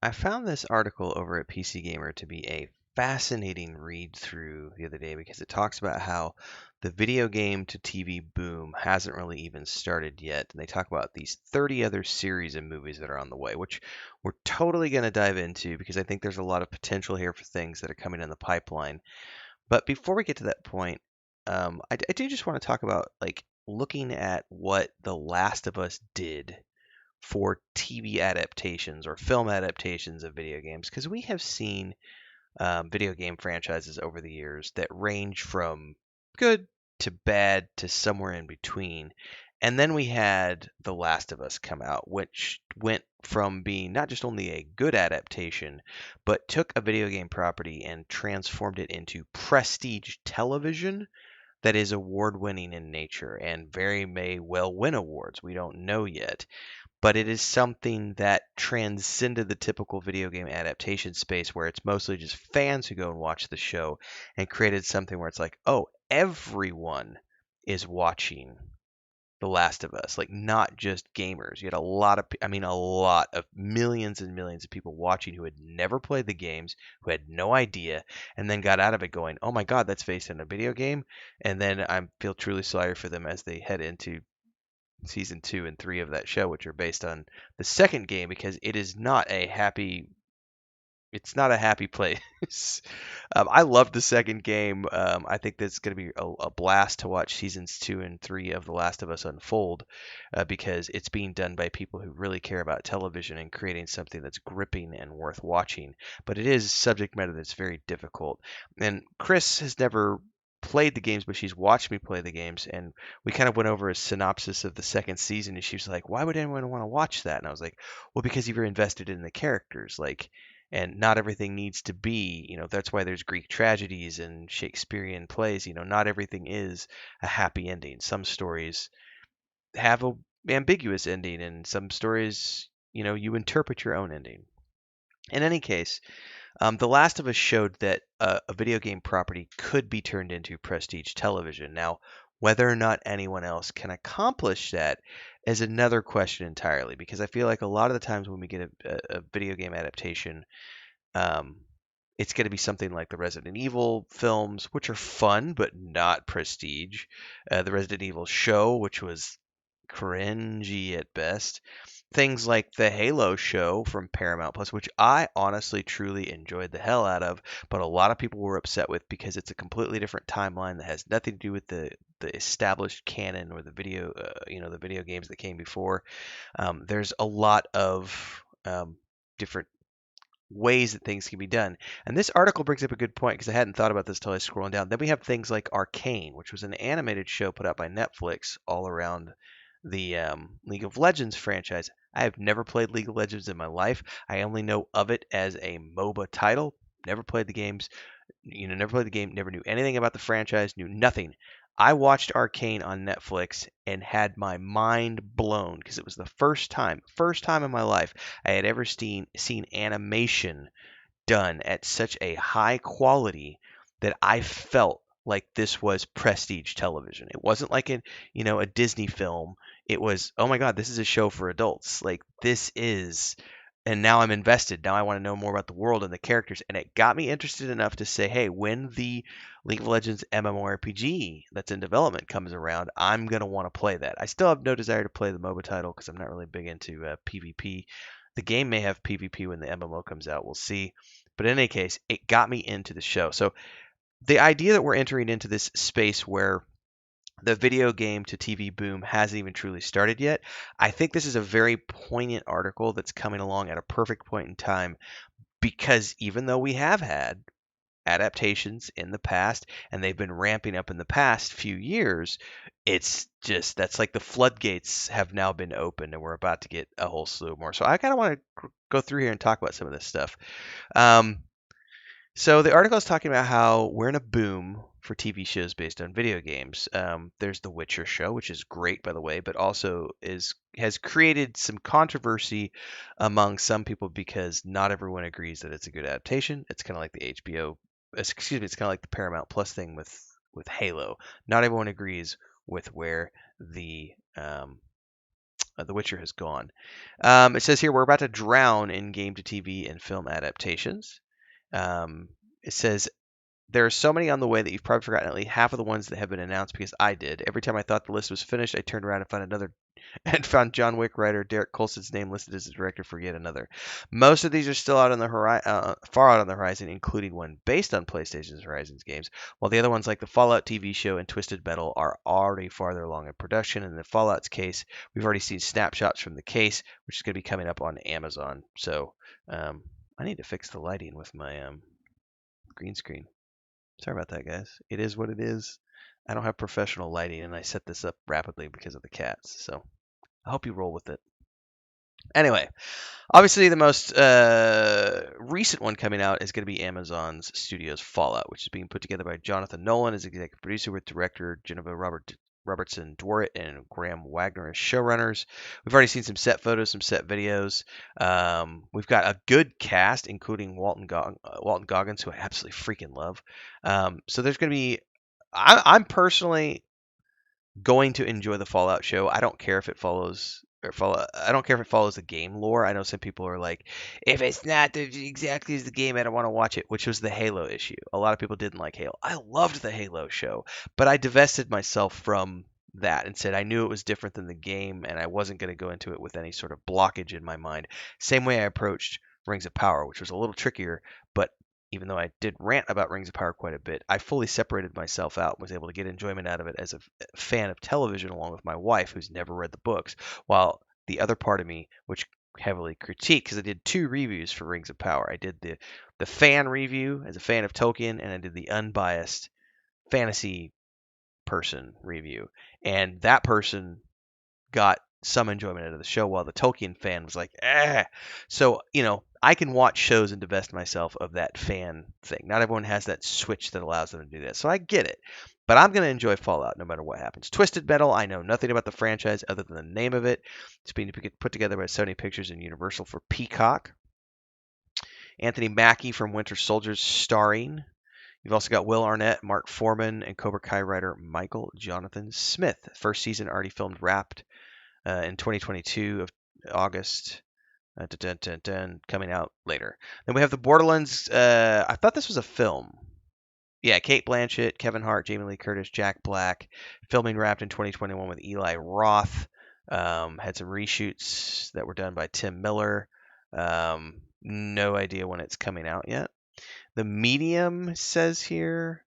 I found this article over at PC Gamer to be a fascinating read through the other day because it talks about how the video game to TV boom hasn't really even started yet. And they talk about these 30 other series of movies that are on the way, which we're totally going to dive into because I think there's a lot of potential here for things that are coming in the pipeline. But before we get to that point, I do just want to talk about like looking at what The Last of Us did for TV adaptations or film adaptations of video games because we have seen video game franchises over the years that range from good to bad to somewhere in between. And then we had The Last of Us come out, which went from being not just only a good adaptation, but took a video game property and transformed it into prestige television that is award winning in nature and very may well win awards. We don't know yet, but it is something that transcended the typical video game adaptation space where it's mostly just fans who go and watch the show and created something where it's like, oh, everyone is watching The Last of Us, like not just gamers. You had a lot of, a lot of millions and millions of people watching who had never played the games, who had no idea, and then got out of it going, oh my God, that's based on a video game. And then I feel truly sorry for them as they head into season 2 and 3 of that show, which are based on the second game because it's not a happy place. I love the second game. I think that's going to be a blast to watch seasons 2 and 3 of The Last of Us unfold because it's being done by people who really care about television and creating something that's gripping and worth watching. But it is subject matter that's very difficult. And Chris has never played the games, but she's watched me play the games. And we kind of went over a synopsis of the second season, and she was like, "Why would anyone want to watch that?" And I was like, "Well, because you're invested in the characters, like." And not everything needs to be, that's why there's Greek tragedies and Shakespearean plays. Not everything is a happy ending. Some stories have a ambiguous ending, and some stories, you interpret your own ending. In any case, The Last of Us showed that a video game property could be turned into prestige television. Now, whether or not anyone else can accomplish that is another question entirely, because I feel like a lot of the times when we get a video game adaptation, um, it's going to be something like the Resident Evil films, which are fun but not prestige. The Resident Evil show, which was cringy at best. Things like the Halo show from Paramount Plus, which I honestly truly enjoyed the hell out of, but a lot of people were upset with because it's a completely different timeline that has nothing to do with the established canon or the the video games that came before. There's a lot of different ways that things can be done. And this article brings up a good point because I hadn't thought about this till I was scrolling down. Then we have things like Arcane, which was an animated show put out by Netflix all around the League of Legends franchise. I have never played League of Legends in my life. I only know of it as a MOBA title. Never played the games, never played the game, never knew anything about the franchise, knew nothing. I watched Arcane on Netflix and had my mind blown because it was the first time in my life I had ever seen animation done at such a high quality that I felt like this was prestige television. It wasn't like a Disney film. It was, oh my God, this is a show for adults. Like this is, and now I'm invested. Now I want to know more about the world and the characters. And it got me interested enough to say, hey, when the League of Legends MMORPG that's in development comes around, I'm going to want to play that. I still have no desire to play the MOBA title because I'm not really big into PvP. The game may have PvP when the MMO comes out. We'll see. But in any case, it got me into the show. So the idea that we're entering into this space where the video game to TV boom hasn't even truly started yet. I think this is a very poignant article that's coming along at a perfect point in time because even though we have had adaptations in the past and they've been ramping up in the past few years, it's just that's like the floodgates have now been opened and we're about to get a whole slew more. So I kind of want to go through here and talk about some of this stuff. Um, so the article is talking about how we're in a boom for TV shows based on video games. There's the Witcher show, which is great, by the way, but also has created some controversy among some people because not everyone agrees that it's a good adaptation. It's kind of like the HBO, excuse me, it's kind of like the Paramount Plus thing with Halo. Not everyone agrees with where the The Witcher has gone. It says here we're about to drown in game to TV and film adaptations. It says there are so many on the way that you've probably forgotten at least half of the ones that have been announced because I did. Every time I thought the list was finished, I turned around and found another and found John Wick writer Derek Colson's name listed as the director for yet another. Most of these are still out on the far out on the horizon, including one based on PlayStation's Horizons games, while the other ones like the Fallout TV show and Twisted Metal are already farther along in production. In the Fallout's case, we've already seen snapshots from the case, which is going to be coming up on Amazon. So I need to fix the lighting with my green screen. Sorry about that, guys. It is what it is. I don't have professional lighting, and I set this up rapidly because of the cats. So I hope you roll with it. Anyway, obviously the most recent one coming out is going to be Amazon's Studios Fallout, which is being put together by Jonathan Nolan as executive producer with director Geneva Robertson Dworet and Graham Wagner as showrunners. We've already seen some set photos, some set videos. We've got a good cast, including Walton Goggins, who I absolutely freaking love. So there's going to be. I'm personally going to enjoy the Fallout show. I don't care if it follows I don't care if it follows the game lore. I know some people are like, if it's not exactly as the game, I don't want to watch it, which was the Halo issue. A lot of people didn't like Halo. I loved the Halo show, but I divested myself from that and said I knew it was different than the game and I wasn't going to go into it with any sort of blockage in my mind. Same way I approached Rings of Power, which was a little trickier, but even though I did rant about Rings of Power quite a bit, I fully separated myself out and was able to get enjoyment out of it as a fan of television along with my wife, who's never read the books, while the other part of me, which heavily critiqued, because I did two reviews for Rings of Power. I did the fan review as a fan of Tolkien, and I did the unbiased fantasy person review. And that person got some enjoyment out of the show, while the Tolkien fan was like, eh. So, I can watch shows and divest myself of that fan thing. Not everyone has that switch that allows them to do that. So I get it. But I'm going to enjoy Fallout no matter what happens. Twisted Metal, I know nothing about the franchise other than the name of it. It's being put together by Sony Pictures and Universal for Peacock. Anthony Mackie from Winter Soldiers starring. You've also got Will Arnett, Mark Foreman, and Cobra Kai writer Michael Jonathan Smith. First season already filmed, wrapped in 2022 of August. Coming out later. Then we have the Borderlands. I thought this was a film. Yeah, Kate Blanchett, Kevin Hart, Jamie Lee Curtis, Jack Black. Filming wrapped in 2021 with Eli Roth. Had some reshoots that were done by Tim Miller. No idea when it's coming out yet. The Medium says here.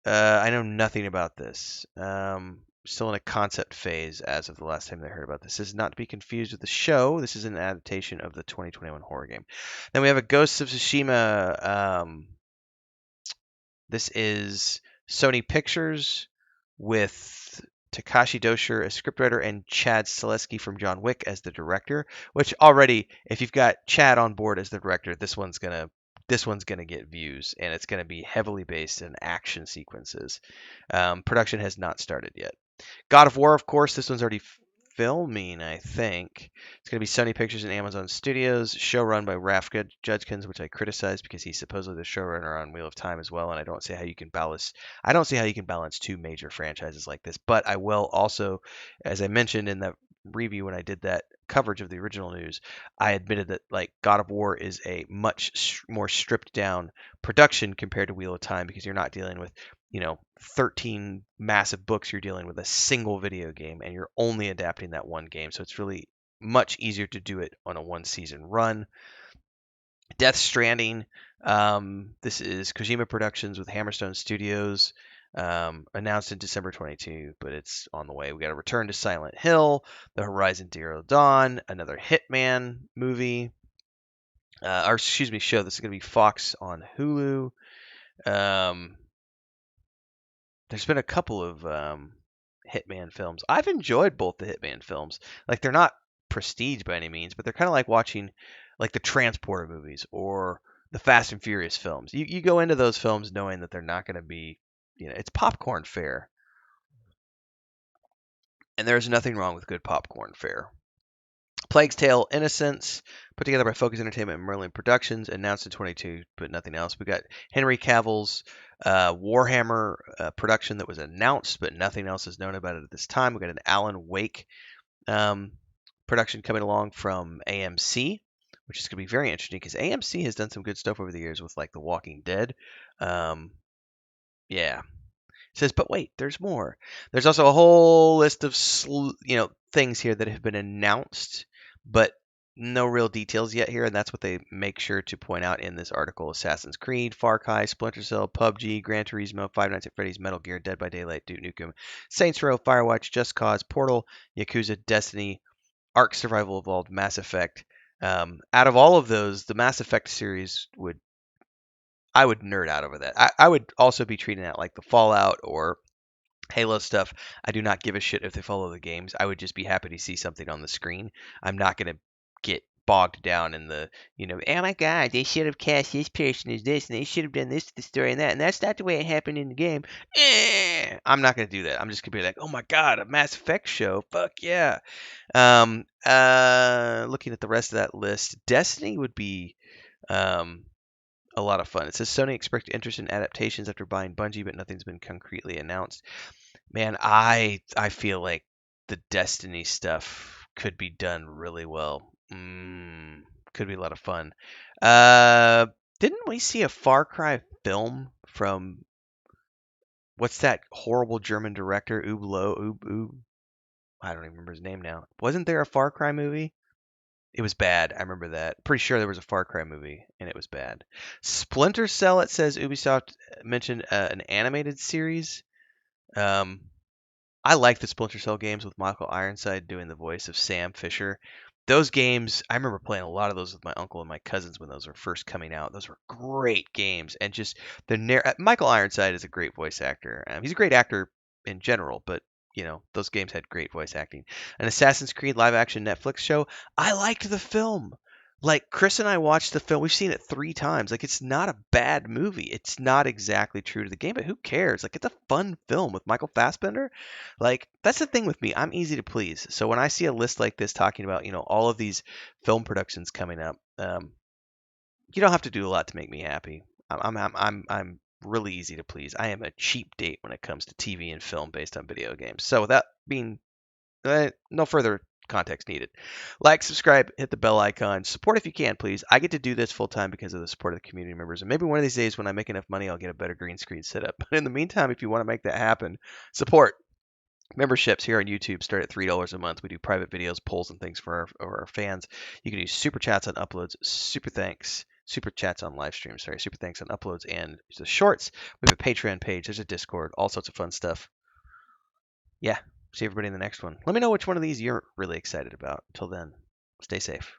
I know nothing about this. Still in a concept phase as of the last time they heard about this. This is not to be confused with the show. This is an adaptation of the 2021 horror game. Then we have a Ghosts of Tsushima. This is Sony Pictures with Takashi Dosher as scriptwriter and Chad Stileski from John Wick as the director. Which already, if you've got Chad on board as the director, this one's gonna get views, and it's gonna be heavily based in action sequences. Production has not started yet. God of War, of course, this one's already filming, I think. It's going to be Sony Pictures and Amazon Studios, show run by Ralph Judkins, which I criticized because he's supposedly the showrunner on Wheel of Time as well, and I don't see how you can balance two major franchises like this. But I will also, as I mentioned in the review when I did that coverage of the original news, I admitted that like God of War is a much more stripped down production compared to Wheel of Time, because you're not dealing with 13 massive books. You're dealing with a single video game, and you're only adapting that one game. So it's really much easier to do it on a one season run. Death Stranding. This is Kojima Productions with Hammerstone Studios. Announced in December 22, but it's on the way. We got a Return to Silent Hill, The Horizon Zero Dawn, another Hitman movie. Show. This is going to be Fox on Hulu. There's been a couple of Hitman films. I've enjoyed both the Hitman films. Like, they're not prestige by any means, but they're kind of like watching like the Transporter movies or the Fast and Furious films. You go into those films knowing that they're not going to be, it's popcorn fare. And there's nothing wrong with good popcorn fare. Plague's Tale: Innocence, put together by Focus Entertainment and Merlin Productions, announced in 22, but nothing else. We got Henry Cavill's Warhammer production that was announced, but nothing else is known about it at this time. We got an Alan Wake production coming along from AMC, which is going to be very interesting because AMC has done some good stuff over the years with like The Walking Dead. Um, yeah. It says, but wait, there's more. There's also a whole list of things here that have been announced, but no real details yet here, and that's what they make sure to point out in this article: Assassin's Creed, Far Cry, Splinter Cell, PUBG, Gran Turismo, Five Nights at Freddy's, Metal Gear, Dead by Daylight, Duke Nukem, Saints Row, Firewatch, Just Cause, Portal, Yakuza, Destiny, Ark Survival Evolved, Mass Effect. Out of all of those, the Mass Effect series I would nerd out over that. I would also be treating that like the Fallout or Halo stuff. I do not give a shit if they follow the games. I would just be happy to see something on the screen. I'm not going to get bogged down in the, oh my god, they should have cast this person as this, and they should have done this to the story and that, and that's not the way it happened in the game. I'm not going to do that. I'm just going to be like, oh my god, a Mass Effect show. Fuck yeah. Looking at the rest of that list, Destiny would be a lot of fun. It says Sony expressed interest in adaptations after buying Bungie, but nothing's been concretely announced. Man, I feel like the Destiny stuff could be done really well. Could be a lot of fun. Uh, didn't we see a Far Cry film from what's that horrible German director? I don't even remember his name now. Wasn't there a Far Cry movie? It was bad. I remember that. Pretty sure there was a Far Cry movie, and it was bad. Splinter Cell, it says Ubisoft mentioned an animated series. Um, I like the Splinter Cell games with Michael Ironside doing the voice of Sam Fisher. Those games, I remember playing a lot of those with my uncle and my cousins when those were first coming out. Those were great games, and just Michael Ironside is a great voice actor. He's a great actor in general, but those games had great voice acting. An Assassin's Creed live action Netflix show. I liked the film. Like Chris and I watched the film. We've seen it 3 times. Like it's not a bad movie. It's not exactly true to the game, but who cares? Like it's a fun film with Michael Fassbender. Like that's the thing with me. I'm easy to please. So when I see a list like this talking about all of these film productions coming up, you don't have to do a lot to make me happy. I'm really easy to please. I am a cheap date when it comes to TV and film based on video games. So with that being no further context needed. Like, subscribe, hit the bell icon, support if you can, please. I get to do this full time because of the support of the community members, and maybe one of these days when I make enough money, I'll get a better green screen setup. But in the meantime, if you want to make that happen, support. Memberships here on YouTube start at $3 a month. We do private videos, polls, and things for our fans. You can do super chats on uploads, super chats on live streams, super thanks on uploads and the shorts. We have a Patreon page, there's a Discord, all sorts of fun stuff. Yeah, see everybody in the next one. Let me know which one of these you're really excited about. Until then, stay safe.